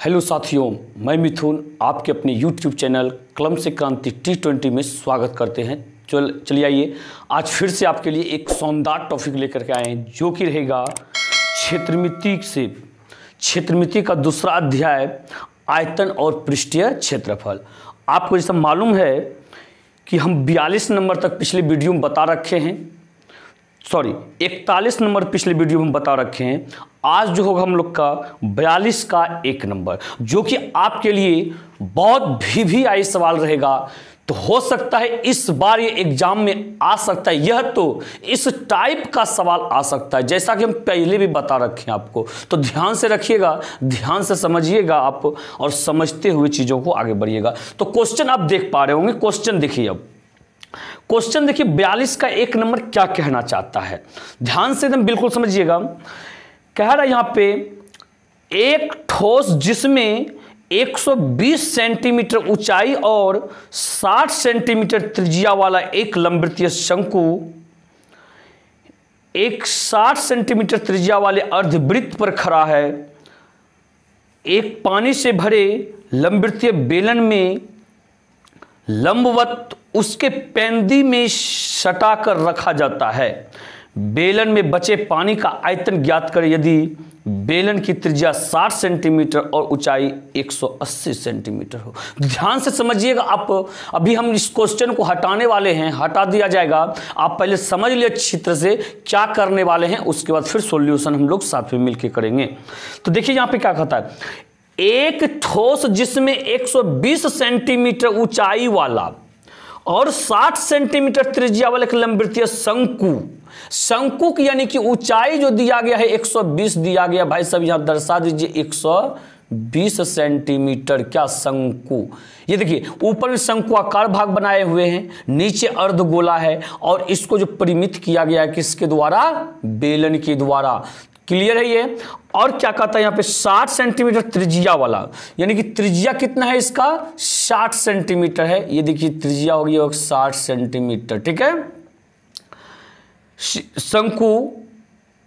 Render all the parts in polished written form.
Hello साथियों, मैं मिथुन आपके अपने YouTube चैनल कलम से क्रांति T20 में स्वागत करते हैं। चलिए आइए आज फिर से आपके लिए एक शानदार टॉपिक लेकर के आए हैं जो कि रहेगा क्षेत्रमिति का दूसरा अध्याय, आयतन और पृष्ठीय क्षेत्रफल। आपको जैसा मालूम है कि हम 42 नंबर तक पिछले वीडियो में बता रखे हैं, 41 नंबर पिछले वीडियो में बता रखे हैं। आज जो होगा हम लोग का 42 का 1 नंबर, जो कि आपके लिए बहुत भी आई सवाल रहेगा। तो हो सकता है इस बार ये एग्जाम में आ सकता है, यह तो इस टाइप का सवाल आ सकता है जैसा कि हम पहले भी बता रखे हैं आपको। तो ध्यान से रखिएगा, ध्यान से समझिएगा आप और समझते हुए चीज़ों को आगे बढ़िएगा। तो क्वेश्चन आप देख पा रहे होंगे। क्वेश्चन देखिए, अब क्वेश्चन देखिए 42 का 1 नंबर क्या कहना चाहता है, ध्यान से एकदम बिल्कुल समझिएगा। कह रहा है यहाँ पे एक ठोस जिसमें 120 सेंटीमीटर ऊंचाई और 60 सेंटीमीटर त्रिज्या वाला एक लंबवृत्तीय शंकु एक 60 सेंटीमीटर त्रिज्या वाले अर्धवृत्त पर खड़ा है। एक पानी से भरे लंबवृत्तीय बेलन में लंबवत उसके पेंदी में सटा कर रखा जाता है। बेलन में बचे पानी का आयतन ज्ञात करें यदि बेलन की त्रिज्या 60 सेंटीमीटर और ऊंचाई 180 सेंटीमीटर हो। ध्यान से समझिएगा आप, अभी हम इस क्वेश्चन को हटाने वाले हैं, हटा दिया जाएगा। आप पहले समझ लिए अच्छी तरह से क्या करने वाले हैं, उसके बाद फिर सॉल्यूशन हम लोग साथ में मिलकर करेंगे। तो देखिए यहाँ पे क्या कहता है, एक ठोस जिसमें 120 सेंटीमीटर ऊंचाई वाला और 60 सेंटीमीटर त्रिज्या वाला एक लंबवृत्तीय शंकु की यानी कि ऊंचाई जो दिया गया है 120 दिया गया। भाई साहब यहां दर्शा दीजिए 120 सेंटीमीटर क्या शंकु। ये देखिए ऊपर में शंकु आकार भाग बनाए हुए हैं, नीचे अर्धगोला है और इसको जो परिमित किया गया है किसके द्वारा, बेलन के द्वारा। क्लियर है ये। और क्या कहता है यहाँ पे 60 सेंटीमीटर त्रिज्या वाला, यानी कि त्रिज्या कितना है इसका, 60 सेंटीमीटर है। ये देखिए त्रिज्या होगी 60 सेंटीमीटर, ठीक है। शंकु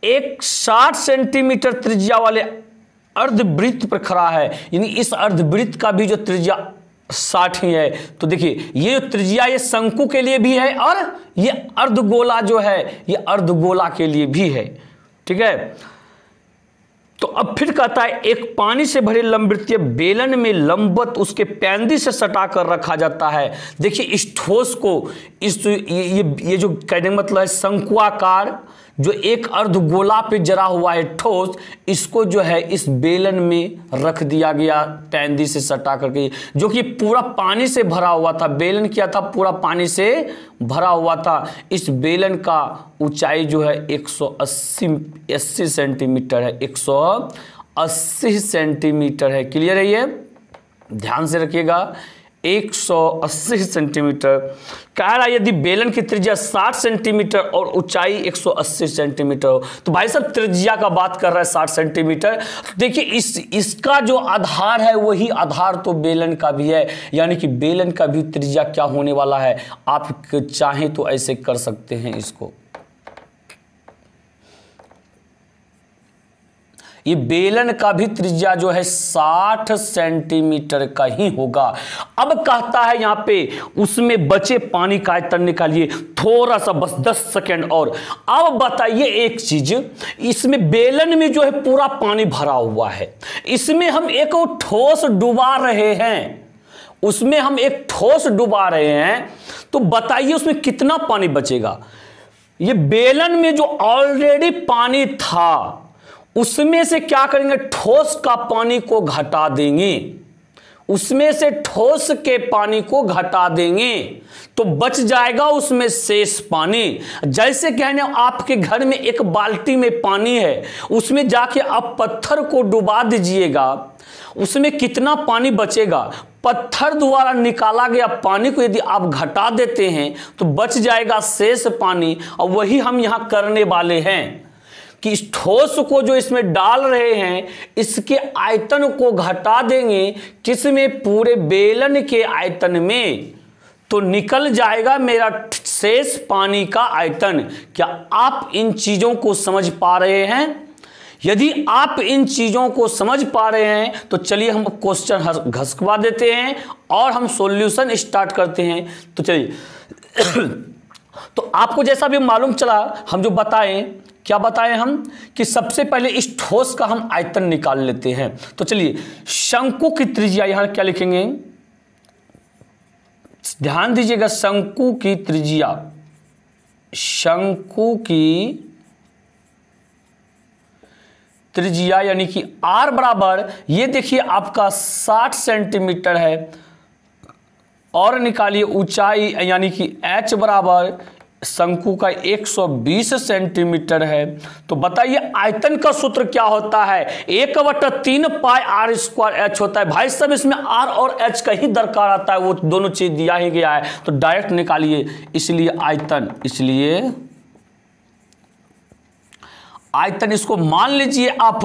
एक 60 सेंटीमीटर त्रिज्या वाले अर्धवृत्त पर खड़ा है, यानी इस अर्धवृत्त का भी जो त्रिज्या 60 ही है। तो देखिए ये जो त्रिज्या ये शंकु के लिए भी है और ये अर्धगोला जो है ये अर्धगोला के लिए भी है, ठीक है। तो अब फिर कहता है एक पानी से भरे लंबवृत्तीय बेलन में लंबवत उसके पेंदी से सटा कर रखा जाता है। देखिए इस ठोस को ये जो कहने का मतलब है शंकुआकार जो एक अर्धगोला पे जरा हुआ है ठोस, इसको जो है इस बेलन में रख दिया गया पेंदी से सटा करके, जो कि पूरा पानी से भरा हुआ था। बेलन क्या था, पूरा पानी से भरा हुआ था। इस बेलन का ऊंचाई जो है 180 सेंटीमीटर है, 180 सेंटीमीटर है। क्लियर है ये, ध्यान से रखिएगा 180 सेंटीमीटर। कह रहा यदि बेलन की त्रिज्या 60 सेंटीमीटर और ऊंचाई 180 सेंटीमीटर हो, तो भाई साहब त्रिज्या का बात कर रहा है 60 सेंटीमीटर। देखिए इसका जो आधार है वही आधार तो बेलन का भी है, यानी कि बेलन का भी त्रिज्या क्या होने वाला है। आप चाहें तो ऐसे कर सकते हैं इसको, ये बेलन का भी त्रिज्या जो है 60 सेंटीमीटर का ही होगा। अब कहता है यहाँ पे उसमें बचे पानी का आयतन निकालिए, थोड़ा सा बस 10 सेकेंड और। अब बताइए एक चीज, इसमें बेलन में जो है पूरा पानी भरा हुआ है, इसमें हम एक ठोस डुबा रहे हैं, उसमें हम एक ठोस डुबा रहे हैं, तो बताइए उसमें कितना पानी बचेगा। ये बेलन में जो ऑलरेडी पानी था उसमें से क्या करेंगे, ठोस का पानी को घटा देंगे, उसमें से ठोस के पानी को घटा देंगे तो बच जाएगा उसमें शेष पानी। जैसे कहने आपके घर में एक बाल्टी में पानी है, उसमें जाके आप पत्थर को डुबा दीजिएगा, उसमें कितना पानी बचेगा। पत्थर द्वारा निकाला गया पानी को यदि आप घटा देते हैं तो बच जाएगा शेष पानी। और वही हम यहां करने वाले हैं कि इस ठोस को जो इसमें डाल रहे हैं इसके आयतन को घटा देंगे, किसमें, पूरे बेलन के आयतन में, तो निकल जाएगा मेरा शेष पानी का आयतन। क्या आप इन चीजों को समझ पा रहे हैं? यदि आप इन चीज़ों को समझ पा रहे हैं तो चलिए हम क्वेश्चन घसकवा देते हैं और हम सॉल्यूशन स्टार्ट करते हैं। तो चलिए तो आपको जैसा भी मालूम चला, हम जो बताएं, क्या बताएं हम कि सबसे पहले इस ठोस का हम आयतन निकाल लेते हैं। तो चलिए शंकु की त्रिज्या यहां क्या लिखेंगे, ध्यान दीजिएगा, शंकु की त्रिज्या, शंकु की त्रिज्या यानी कि r बराबर, ये देखिए आपका 60 सेंटीमीटर है, और निकालिए ऊंचाई यानी कि h बराबर शंकु का 120 सेंटीमीटर है। तो बताइए आयतन का सूत्र क्या होता है, 1/3 पाई r स्क्वायर h होता है। भाई साहब इसमें r और h का ही दरकार आता है, वो दोनों चीज दिया ही गया है, तो डायरेक्ट निकालिए। इसलिए आयतन इसको मान लीजिए आप,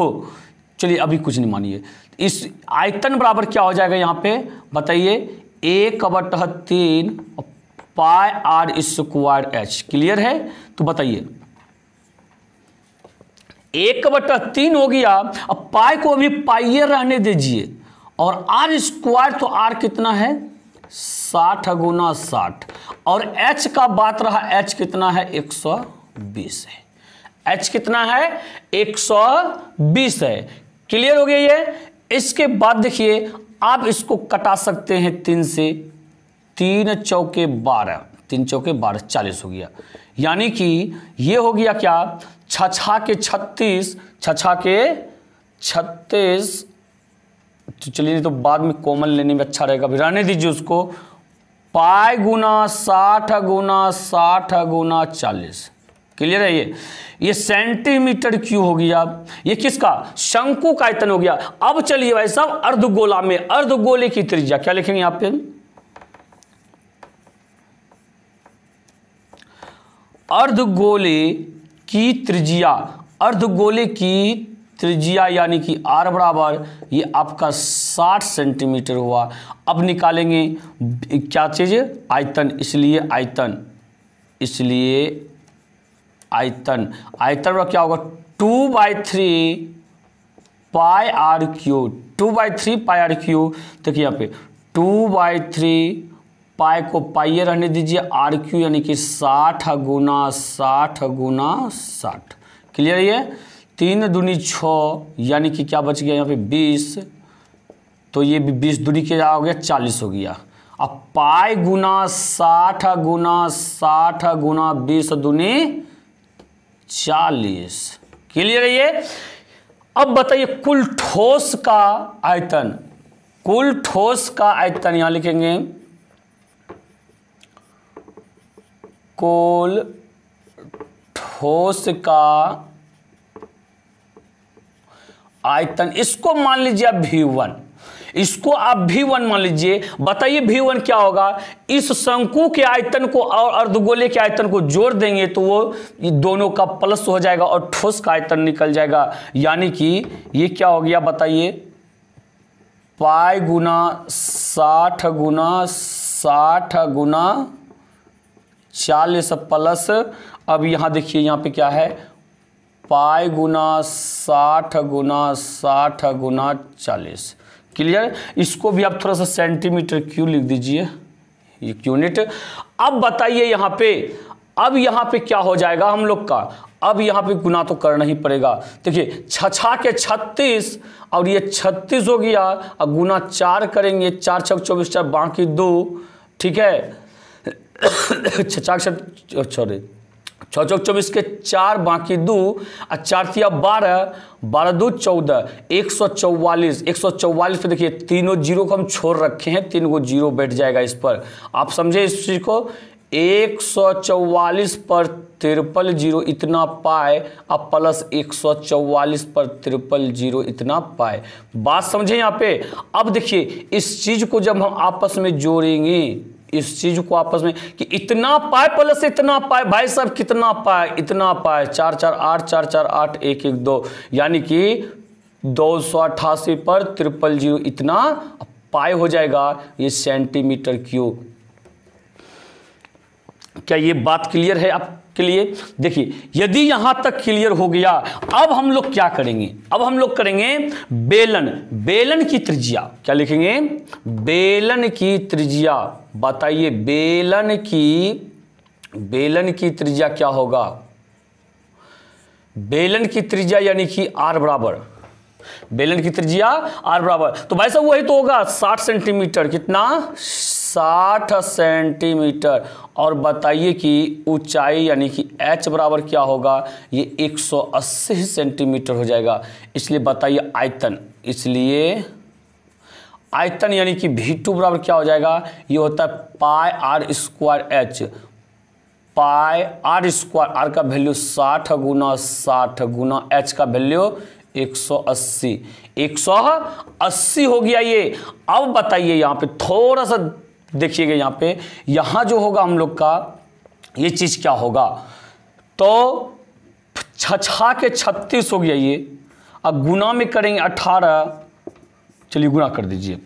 चलिए अभी कुछ नहीं मानिए, इस आयतन बराबर क्या हो जाएगा यहाँ पे बताइए, 1/3 पाई r स्क्वायर h। क्लियर है? तो बताइए 1/3 हो गया, अब पाई को अभी पाइये रहने दीजिए, और r स्क्वायर, तो r कितना है 60 गुना 60, और h का बात रहा, h कितना है 120 है, h कितना है 120 है। क्लियर हो गया ये? इसके बाद देखिए आप इसको कटा सकते हैं 3 से, 3 चौके 12, 3 चौके 12 40 हो गया, यानी कि ये हो गया क्या, 6 के 36, 6 के 36, तो चलिए तो बाद में कॉमन लेने में अच्छा रहेगा, रहने दीजिए उसको, पाई गुना 60 गुना 60 गुना 40। क्लियर है? ये सेंटीमीटर क्यूब हो गया, ये किसका, शंकु का आयतन हो गया। अब चलिए भाई साहब अर्धगोला में, अर्धगोले की त्रिज्या क्या लिखेंगे यहां पे, अर्धगोले की त्रिज्या, अर्धगोले की त्रिज्या यानी कि r बराबर, ये आपका 60 सेंटीमीटर हुआ। अब निकालेंगे क्या चीज, आयतन, इसलिए आयतन क्या होगा, 2/3 पाई r क्यूब, 2/3 पाई r क्यूब। देखिए यहाँ पे 2/3 पाई को पाइये रहने दीजिए, r क्यूब यानी कि 60 गुना 60 गुना 60। क्लियर है? ये 3 दूनी 6, यानी कि क्या बच गया यहाँ पे 20, तो ये भी 20 दूनी क्या हो गया 40 हो गया। अब पाई गुना 60 गुना 60 गुना 20 दूनी 40। क्लियर है ये? अब बताइए कुल ठोस का आयतन, कुल ठोस का आयतन यहां लिखेंगे, कुल ठोस का आयतन, इसको मान लीजिए आप V1, इसको आप V1 मान लीजिए। बताइए V1 क्या होगा, इस शंकु के आयतन को और अर्धगोले के आयतन को जोड़ देंगे तो वो दोनों का प्लस हो जाएगा और ठोस का आयतन निकल जाएगा, यानी कि ये क्या हो गया बताइए, पाई गुना 60 गुना 60 गुना 40 प्लस, अब यहां देखिए यहां पे क्या है, पाई गुना 60 गुना 60 गुना 40। क्लियर? इसको भी आप थोड़ा सा सेंटीमीटर क्यूब लिख दीजिए, ये यूनिट। अब बताइए यहाँ पे, अब यहाँ पे क्या हो जाएगा हम लोग का, अब यहाँ पे गुना तो करना ही पड़ेगा। देखिए 6 के 36 और ये 36 हो गया, अब गुना 4 करेंगे, 4 6 24 4 बाकी 2, ठीक है 6 चौक 24 के 4 बाकी 2 और 4 तिया 12, 12 2 14, 144। 144 पे देखिए तीनों जीरो को हम छोड़ रखे हैं, 3 को जीरो बैठ जाएगा इस पर, आप समझे इस चीज को। 144 पर 000 इतना पाए, अब प्लस 144 पर 000 इतना पाए, बात समझे यहाँ पे। अब देखिए इस चीज को जब हम आपस में जोड़ेंगे, इस चीज को आपस में कि इतना पाए प्लस इतना पाए, भाई साहब कितना पाए, इतना पाए, 4 4 8 4 4 8 1 1 2, यानी कि 288 पर 000 इतना पाए हो जाएगा, ये सेंटीमीटर क्यूब। क्या ये बात क्लियर है आपके के लिए। देखिए यदि यहां तक क्लियर हो गया, अब हम लोग क्या करेंगे, अब हम लोग करेंगे बेलन। बेलन की त्रिज्या क्या लिखेंगे, बेलन की त्रिज्या। बताइए बेलन की त्रिज्या क्या होगा, बेलन की त्रिज्या यानी कि r बराबर, बेलन की त्रिज्या r बराबर, तो भाई साहब वही तो होगा 60 सेंटीमीटर। कितना, 60 सेंटीमीटर। और बताइए कि ऊंचाई यानी कि h बराबर क्या होगा, ये 180 सेंटीमीटर हो जाएगा। इसलिए बताइए आयतन, इसलिए आयतन यानी कि V2 बराबर क्या हो जाएगा, ये होता है पाई r स्क्वायर h, पाई r स्क्वायर, r का वैल्यू 60 गुना 60 गुना h का वैल्यू 180, 180 हो गया ये। अब बताइए यहाँ पे थोड़ा सा देखिएगा, यहाँ पे यहाँ जो होगा हम लोग का ये चीज़ क्या होगा, तो 6 के 36 हो गया ये। अब गुना में करेंगे 18, चलिए गुना कर दीजिए,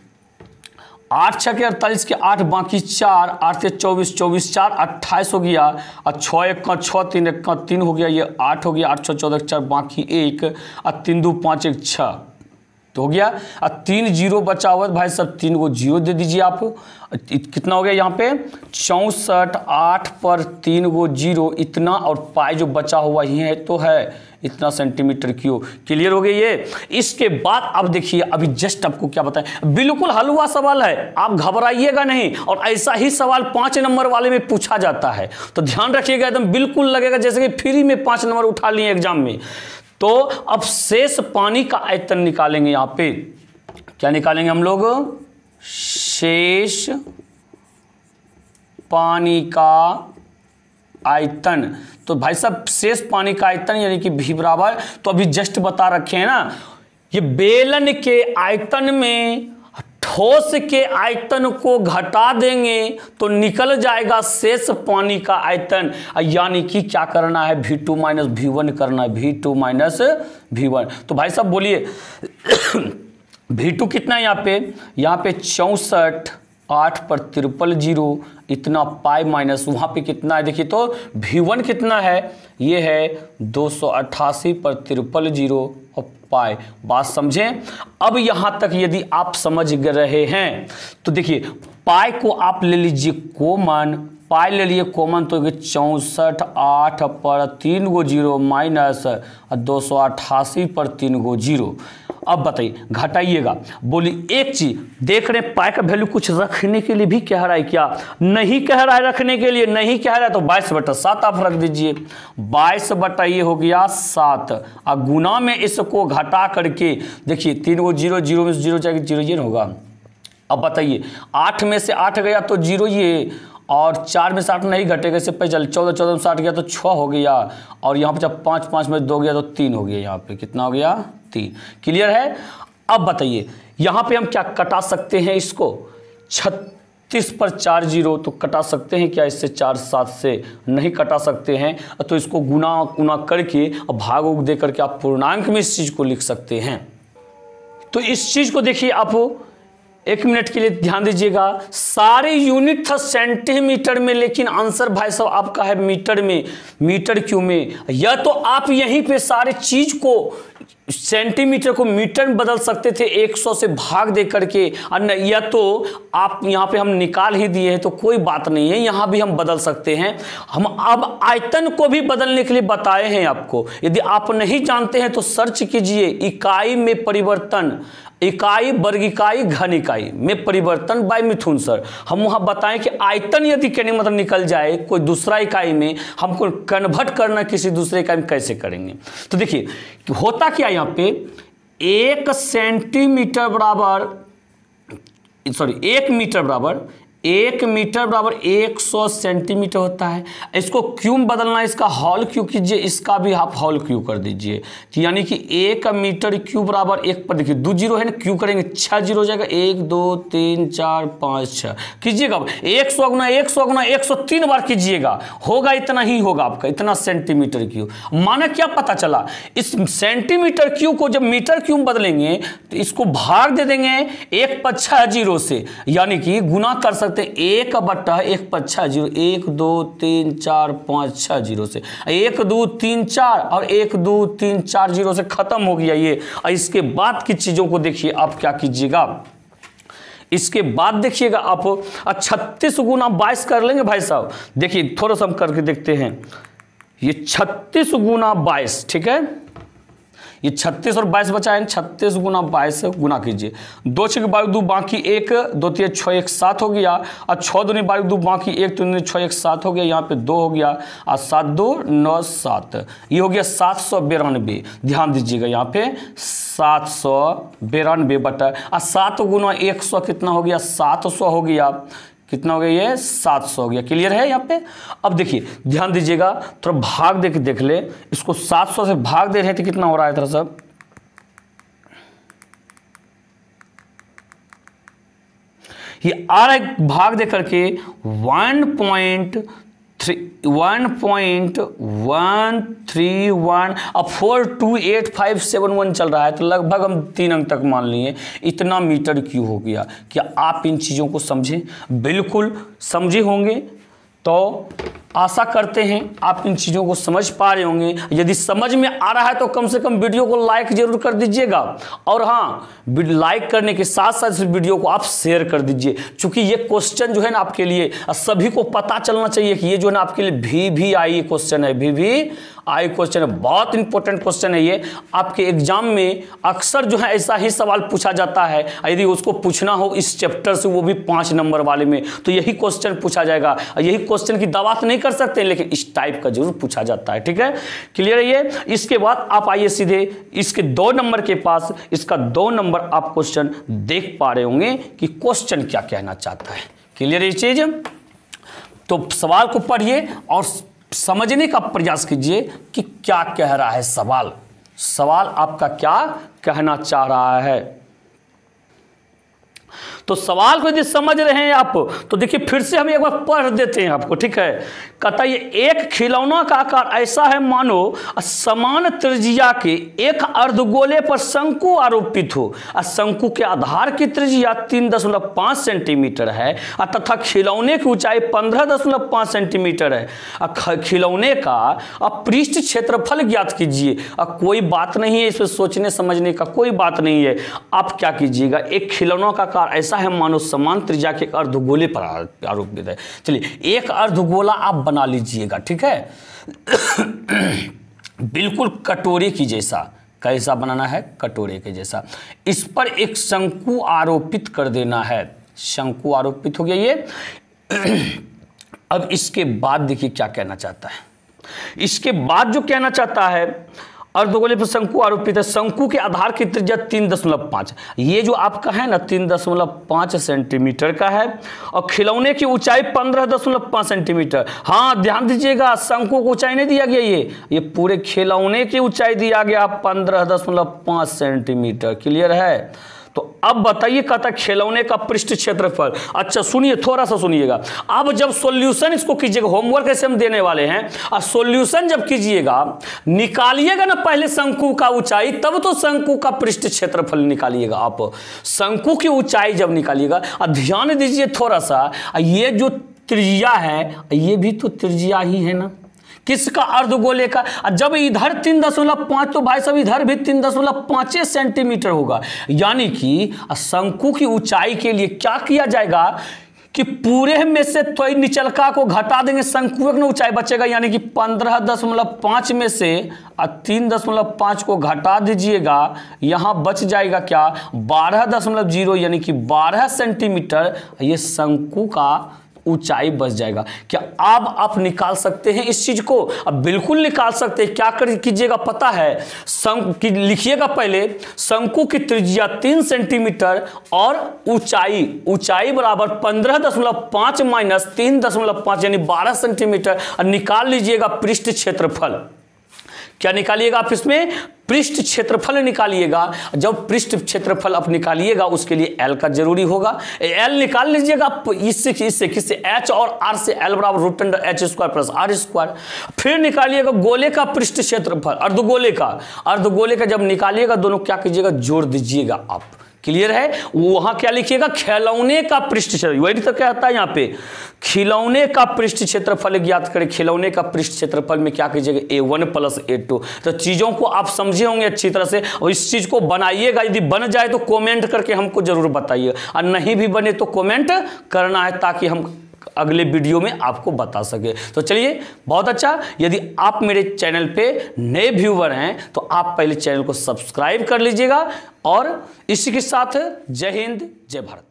8 6 के 48 के 8 बाकी 4, 8 से 24, 24 4 28 हो गया। और 6 1 का 6, 3 1 का 3 हो गया, ये 8 हो गया, 8 6 14 4 बाकी 1, और 3 2 5 1 6 तो हो गया। और 3 0 बचा हुआ भाई सब, 3 को 0 दे दीजिए आप। कितना हो गया यहाँ पे 64, 8 पर 3 को 0 इतना, और पाई जो बचा हुआ ही है तो है इतना सेंटीमीटर क्यूब। क्लियर हो गया ये। इसके बाद अब देखिए, अभी जस्ट आपको क्या बताएं, बिल्कुल हलवा सवाल है, आप घबराइएगा नहीं। और ऐसा ही सवाल 5 नंबर वाले में पूछा जाता है, तो ध्यान रखिएगा, एकदम बिल्कुल लगेगा जैसे कि फ्री में 5 नंबर उठा लिए एग्जाम में। तो अब शेष पानी का आयतन निकालेंगे। यहाँ पे क्या निकालेंगे हम लोग, शेष पानी का आयतन। तो भाई साहब शेष पानी का आयतन यानी कि V बराबर, तो अभी जस्ट बता रखे हैं ना, ये बेलन के आयतन में ठोस के आयतन को घटा देंगे तो निकल जाएगा शेष पानी का आयतन। यानी कि क्या करना है, V2 माइनस V1 करना है, V2 माइनस V1। तो भाई साहब बोलिए V2 कितना है यहाँ पे 64, 8 पर 3 0 इतना, पाई माइनस वहाँ पे कितना है देखिए, तो V1 कितना है, ये है 288 पर 3 0 और पाई। बात समझें। अब यहाँ तक यदि आप समझ रहे हैं तो देखिए पाई को आप ले लीजिए कॉमन, पाई ले लिए कॉमन, तो 64, 8 पर 3 को 0 माइनस 288 पर 3 को 0। अब बताइए घटाइएगा, बोलिए एक चीज देख रहे हैं, पाई का वैल्यू कुछ रखने के लिए भी कह रहा है क्या, नहीं कह रहा है, रखने के लिए नहीं कह रहा है, तो 22/7 आप रख दीजिए। 22 ये हो गया 7, और गुना में इसको घटा करके देखिए 3 को 0, 0 में 0 जाएगा, 0 ये होगा। अब बताइए 8 में से 8 गया तो 0 ये, और 4 में से 8 नहीं घटेगा, इससे पहले चल 14, 14 में 8 गया तो 6 हो गया, और यहाँ पे जब 5, 5 में 2 गया तो 3 हो गया, यहाँ पे कितना हो गया 3। क्लियर है। अब बताइए यहाँ पे हम क्या कटा सकते हैं इसको, 36 पर 4 0 तो कटा सकते हैं क्या, इससे 4 7 से नहीं कटा सकते हैं, तो इसको गुना करके और भाग दे करके आप पूर्णांक में इस चीज़ को लिख सकते हैं। तो इस चीज़ को देखिए आप 1 मिनट के लिए ध्यान दीजिएगा, सारे यूनिट था सेंटीमीटर में, लेकिन आंसर भाई साहब आपका है मीटर में, मीटर क्यों में। या तो आप यहीं पे सारे चीज को सेंटीमीटर को मीटर में बदल सकते थे 100 से भाग दे करके, या तो आप यहाँ पे हम निकाल ही दिए हैं तो कोई बात नहीं है, यहाँ भी हम बदल सकते हैं। हम अब आयतन को भी बदलने के लिए बताए हैं आपको, यदि आप नहीं जानते हैं तो सर्च कीजिए इकाई में परिवर्तन, इकाई, वर्ग इकाई, घन इकाई में परिवर्तन बाय मिथुन सर। हम वहां बताएं कि आयतन यदि कहने मतलब निकल जाए कोई दूसरा इकाई में, हमको कन्वर्ट करना किसी दूसरे इकाई में कैसे करेंगे। तो देखिए होता क्या यहाँ पे, 1 सेंटीमीटर बराबर, सॉरी 1 मीटर बराबर, 1 मीटर बराबर 100 सेंटीमीटर होता है। इसको क्यों बदलना है, इसका हॉल क्यों कीजिए, इसका भी आप हॉल क्यों कर दीजिए, यानी कि 1 मीटर क्यूब बराबर 1 पर देखिए 2 0 है ना, क्यों करेंगे 6 0 हो जाएगा, 1 2 3 4 5 6 कीजिएगा। 100 गुना 100 गुना 103 बार कीजिएगा, होगा इतना ही होगा आपका, इतना सेंटीमीटर क्यूब। माना क्या पता चला, इस सेंटीमीटर क्यूब को जब मीटर क्यूब बदलेंगे तो इसको भाग दे देंगे 1 पर 6 0 से, यानी कि गुना कर सकते सकते हैं 1/1 1 2 3 4 5 6 जीरो से 1 2 3 4 और 1 2 3 4 जीरो से खत्म हो गया ये। और इसके बाद की चीजों को देखिए आप क्या कीजिएगा, इसके बाद देखिएगा आप 36 गुना 22 कर लेंगे भाई साहब। देखिए थोड़ा सा हम करके देखते हैं, ये 36 गुना 22, ठीक है, ये 36 और 22 बचा है, 36 गुना 22 से गुना कीजिए, 2 6 12 2 बाकी 1 2 3 6 1 7 हो गया, और 6 2 12 2 बाकी 1 3 6 1 7 हो गया, यहाँ पे 2 हो गया, और 7 2 9 7, ये हो गया 792। ध्यान दीजिएगा यहाँ पे 792 बटा 7 गुना 100 कितना हो गया, 700 हो गया, कितना हो गया ये 700 हो गया। क्लियर है यहाँ पे। अब देखिए ध्यान दीजिएगा, थोड़ा भाग दे के देख ले, इसको 700 से भाग दे रहे हैं तो कितना हो रहा है, थोड़ा सा ये आ रहा है भाग दे करके 1.131 अब 428,571 चल रहा है, तो लगभग हम 3 अंक तक मान लिए। इतना मीटर क्यों हो गया? क्या आप इन चीज़ों को समझे? बिल्कुल समझे होंगे, तो आशा करते हैं आप इन चीज़ों को समझ पा रहे होंगे। यदि समझ में आ रहा है तो कम से कम वीडियो को लाइक जरूर कर दीजिएगा, और हाँ, लाइक करने के साथ साथ इस वीडियो को आप शेयर कर दीजिए, क्योंकि ये क्वेश्चन जो है ना आपके लिए सभी को पता चलना चाहिए कि ये जो है ना आपके लिए VVI क्वेश्चन है, VVI क्वेश्चन है, बहुत इंपॉर्टेंट क्वेश्चन है ये। आपके एग्जाम में अक्सर जो है ऐसा ही सवाल पूछा जाता है, यदि उसको पूछना हो इस चैप्टर से, वो भी 5 नंबर वाले में, तो यही क्वेश्चन पूछा जाएगा। यही क्वेश्चन की दवात नहीं कर सकते, लेकिन इस टाइप का जरूर पूछा जाता है, ठीक है, क्लियर है ये। इसके बाद आप आइए सीधे इसके 2 नंबर के पास, इसका 2 नंबर आप क्वेश्चन देख पा रहे होंगे कि क्वेश्चन क्या कहना चाहता है। क्लियर है ये चीज। तो सवाल को पढ़िए और समझने का प्रयास कीजिए कि क्या कह रहा है सवाल, सवाल आपका क्या कहना चाह रहा है। तो सवाल को यदि समझ रहे हैं आप, तो देखिए फिर से हम एक बार पढ़ देते हैं आपको, ठीक है। कहता है एक खिलौना का आकार ऐसा है मानो समान त्रिज्या के एक अर्धगोले पर शंकु आरोपित हो, शंकु के आधार की त्रिज्या 3.5 सेंटीमीटर है, तथा खिलौने की ऊंचाई 15.5 सेंटीमीटर है। खिलौने का पृष्ठ क्षेत्रफल ज्ञात कीजिए। कोई बात नहीं है इसमें सोचने समझने का, कोई बात नहीं है। आप क्या कीजिएगा, एक खिलौना का आकार ऐसा है मानो समान त्रिज्या के एक अर्धगोले पर आरोपित है। चलिए एक अर्धगोला आप बना लीजिएगा, ठीक है, बिल्कुल कटोरे की जैसा। कैसा बनाना है? कटोरे के जैसा। इस पर एक शंकु आरोपित कर देना है। शंकु आरोपित हो गया ये। अब इसके बाद देखिए क्या कहना चाहता है। इसके बाद जो कहना चाहता है, अर्धगोले पर शंकु आरोपित है, शंकु के आधार की त्रिज्या 3.5, ये जो आपका है ना 3.5 सेंटीमीटर का है, और खिलौने की ऊंचाई 15.5 सेंटीमीटर। हाँ ध्यान दीजिएगा, शंकु को ऊंचाई नहीं दिया गया, ये पूरे खिलौने की ऊंचाई दिया गया 15.5 सेंटीमीटर। क्लियर है। तो अब बताइए, कहता खिलौने का पृष्ठ क्षेत्रफल। अच्छा सुनिए, थोड़ा सा सुनिएगा। अब जब सॉल्यूशन इसको कीजिएगा, होमवर्क ऐसे हम देने वाले हैं, और सॉल्यूशन जब कीजिएगा, निकालिएगा ना पहले शंकु का ऊंचाई, तब तो शंकु का पृष्ठ क्षेत्रफल निकालिएगा। आप शंकु की ऊंचाई जब निकालिएगा, ध्यान दीजिए थोड़ा सा, ये जो त्रिज्या है ये भी तो त्रिज्या ही है ना, किसका? अर्धगोले का। जब इधर 3.5, तो भाई साहब इधर भी 3.5 सेंटीमीटर होगा। यानी कि शंकु की ऊंचाई के लिए क्या किया जाएगा कि पूरे में से थोड़ी निचलका को घटा देंगे, शंकु की ऊंचाई बचेगा। यानी कि 15.5 में से 3.5 को घटा दीजिएगा, यहां बच जाएगा क्या? 12.0, यानी कि 12 सेंटीमीटर ये शंकु का ऊंचाई बच जाएगा। क्या आप निकाल सकते हैं इस चीज को? अब बिल्कुल निकाल सकते हैं। क्या कीजिएगा पता है? लिखिएगा पहले, शंकु की त्रिज्या 3 सेंटीमीटर और ऊंचाई बराबर 15.5 माइनस 3.5 यानी 12 सेंटीमीटर, और निकाल लीजिएगा पृष्ठ क्षेत्रफल। क्या निकालिएगा आप इसमें? पृष्ठ क्षेत्रफल निकालिएगा। जब पृष्ठ क्षेत्रफल आप निकालिएगा, उसके लिए L का जरूरी होगा। L निकाल लीजिएगा इससे किससे? H और R से। L बराबर √h² प्लस R²। फिर निकालिएगा गोले का पृष्ठ क्षेत्रफल, अर्धगोले का जब निकालिएगा, दोनों क्या कीजिएगा? जोड़ दीजिएगा आप। क्लियर है? वहां क्या लिखिएगा, खिलौने का पृष्ठ क्षेत्र, वही तो कहता है यहाँ पे खिलौने का पृष्ठ क्षेत्रफल ज्ञात करें। खिलौने का पृष्ठ क्षेत्रफल में क्या कीजिएगा, A1 + A2। तो चीजों को आप समझे होंगे अच्छी तरह से, और इस चीज को बनाइएगा। यदि बन जाए तो कमेंट करके हमको जरूर बताइए, और नहीं भी बने तो कमेंट करना है, ताकि हम अगले वीडियो में आपको बता सके। तो चलिए, बहुत अच्छा। यदि आप मेरे चैनल पे नए व्यूवर हैं तो आप पहले चैनल को सब्सक्राइब कर लीजिएगा। और इसी के साथ जय हिंद, जय भारत।